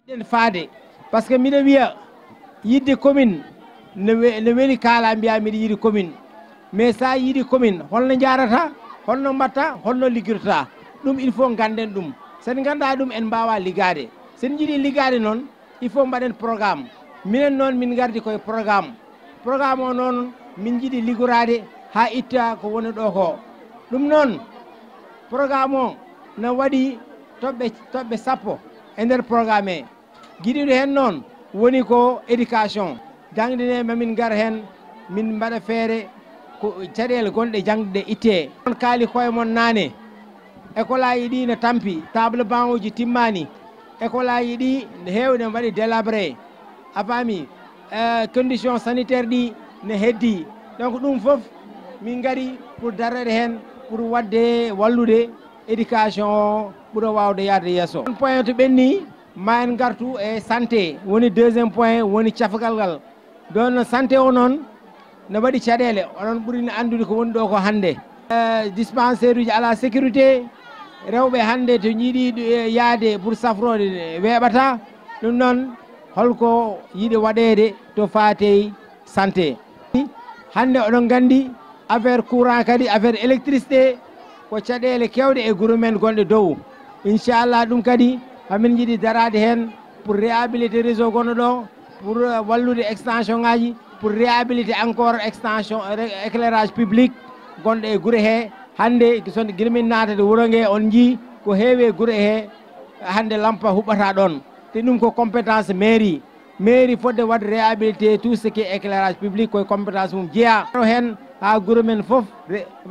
jiɗɗen faade par ce que mbiɗa wiya yidde commune ne weli kaala mbiya mbiɗa yiɗi commune mais sa yiɗi commune holno jarata holno mbatta holno liggirta ɗum il faut ganden ɗum sen ganda ɗum en mbawa liggade sen jiiɗi liggade noon il faut mbaɗen programme minen noon min gardi koye programme o noon min jiiɗi liggorade ha itta ko woni ɗo ko ɗum noon programme o no waɗi toɓɓe sappo e nder programme he guiɗiɗo hen noon woni ko éducation jangde nde mamin gar hen min mbaɗa feere ko caɗele gonɗe jangde itte on kaali koye mon nane école aji ɗi ne tampi table banc uji timmani école aji ɗi hewɗe mbaɗi délabré a faami condition sanitaire ɗi ne heddi donc ɗum foof min gari pour darrede hen pour wadde wallude éducation o ɓuura wawde yaade yesso point to ɓenni ma en gartu e santé woni deuxiéme point woni cafgal ngal don santé o noon ne waɗi caɗele onon ɓuurini andude ko woni ɗo ko hande dispensaire uji ala sécurité rewɓe hande to jiiɗi yaade pour safrode weeɓata ɗum noon holko yiiɗi waɗede to faate santé hande oɗon gandi affaire courant kadi affaire électricité ko caɗele kewɗe e guure men gonɗe dow inchallah ɗum kadi hamin jiiɗi darade hen pour réhabilité réseau gonɗo ɗo pour wallude extension ngaji pour réhabilité encore extension éclairage public gonɗo e guure he hande son guirmin natade wuurogue on jii ko heewi e guure he hande lampa huɓɓata ɗon te ɗum ko compétence mairie fodde wadde réhabilité tout ce qui est éclairage public koye compétence mum jeeya hen ha guure men foof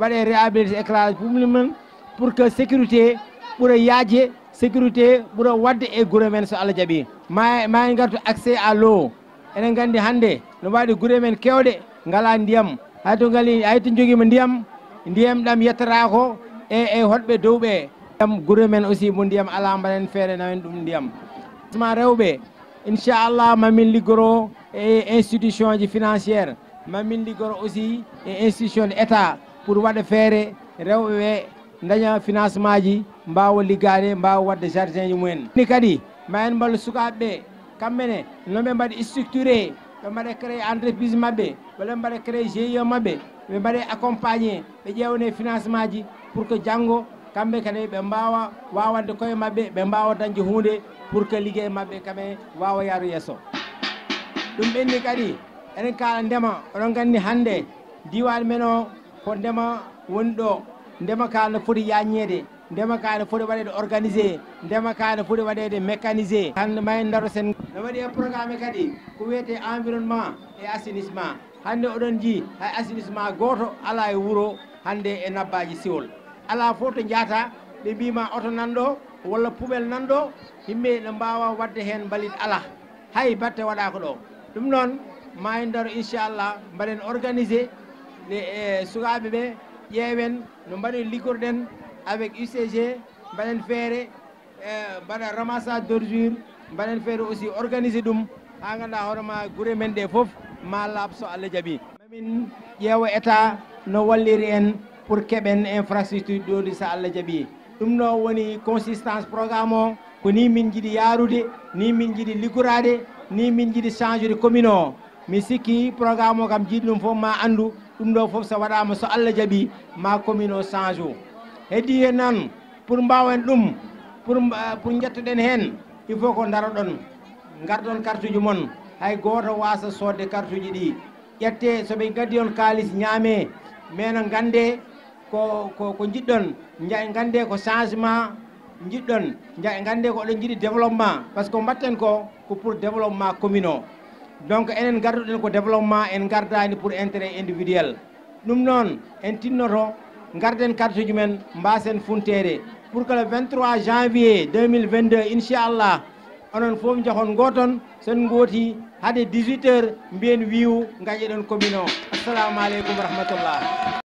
waɗe réhabilité éclairage public men pour que sécurité ɓuura yaaje sécurité ɓuura wadde e guure men so Allah jaaɓi ma en gartu accès à l'eau enen gandi hande no waɗi guure men kewɗe ngala ndiyam hayto joguima ndiyam ɗam yettatako e hoɗɓe dowɓe guure men aussi mo ndiyam ala mbaɗen feere nawen ɗum ndiyam ma rewɓe inchallah mamin liggoro e institution ji financiére mamin liggoro aussi e institution de état pour waɗa feere rewɓe ɓe daña financement ji mbawa liggade mbawa wadde jardin ji mumen ni kadi ma en mballu sukaɓeɓe kamɓene noɓe mbaɗi structuré ɓe mbaɗa créé entreprise mabɓe walla ɓe mbaɗa créé GIE mabɓe ɓe mbaɗe accompagné ɓe ƴewne financement ji pour que janggo kamɓe kadi ɓe mbawa wawande koye mabɓe ɓe mbawa dañde hunde pour que liggey mabɓe kaɓe wawa yaadu yesso ɗum ɓenni kadi enen kala ndema oɗon gandi hande diwan men o ko ndema woni ɗo ndema ka ne foti yañede ndema ka ne foti waɗede organisé ndema ka ne foti waɗede mécanisé hande ma en daro sen no waɗi e programme kadi ko wiyete environnement et assainissement hande oɗon jii hay assainissement goto ala e wuuro hande e nabbaji siwol ala fof to jaata ɓe mbima oto nanɗo walla poubelle nanɗo yimɓe ne mbawa wadde hen mbalit ala hay batte waɗaka ɗo ɗum noon ma en daro inchallah mbaɗen organisé sukaɓe ɓe ƴeewen no mbaɗen liggorɗen avec UCG mbaɗen feere mbaɗa ramassage d'ordure mbaɗen feere aussi organisé ɗum ha ganduɗa hoorema guure men ɗe foof ma laaɓ so Allah jaaɓi mamin ƴeewa état no walliri en pour keɓen infrastructure ɗoɗi so Allah jaaɓi ɗum ɗo woni consistance programme o ko ni min jiiɗi yaarude ni min jiiɗi liggorade ni min jiiɗi changeude commune o mi sikki programme o kam jiiɗi ɗum foof ma andu ɗum ɗo foof so waɗama so Allah jaaɓi ma commune o change u heddi hen noon pour mbawen ɗum pour jettoɗen hen il faut ko daroɗon gardon carte uji mon hay goto wasa sodde carte uji ɗi ƴette soɓe gaddi on kalis ñaame mais no gande ko jiɗɗon gande ko changement jiɗɗon gande ko oɗon jiiɗi développement par ce que mbatten ko pour développement commune o donc enen garduɗen ko développement en gardani pour intérêt individuel ɗum noon en tinnoto garden carte uji men mbasen funtere pour que le 23 janvier 2022 inchallah onon foof jahon goton sen gooti hade 18 heures mbiyen wiiw gaƴeɗen commune o assalamu aleykum wa rahmatullah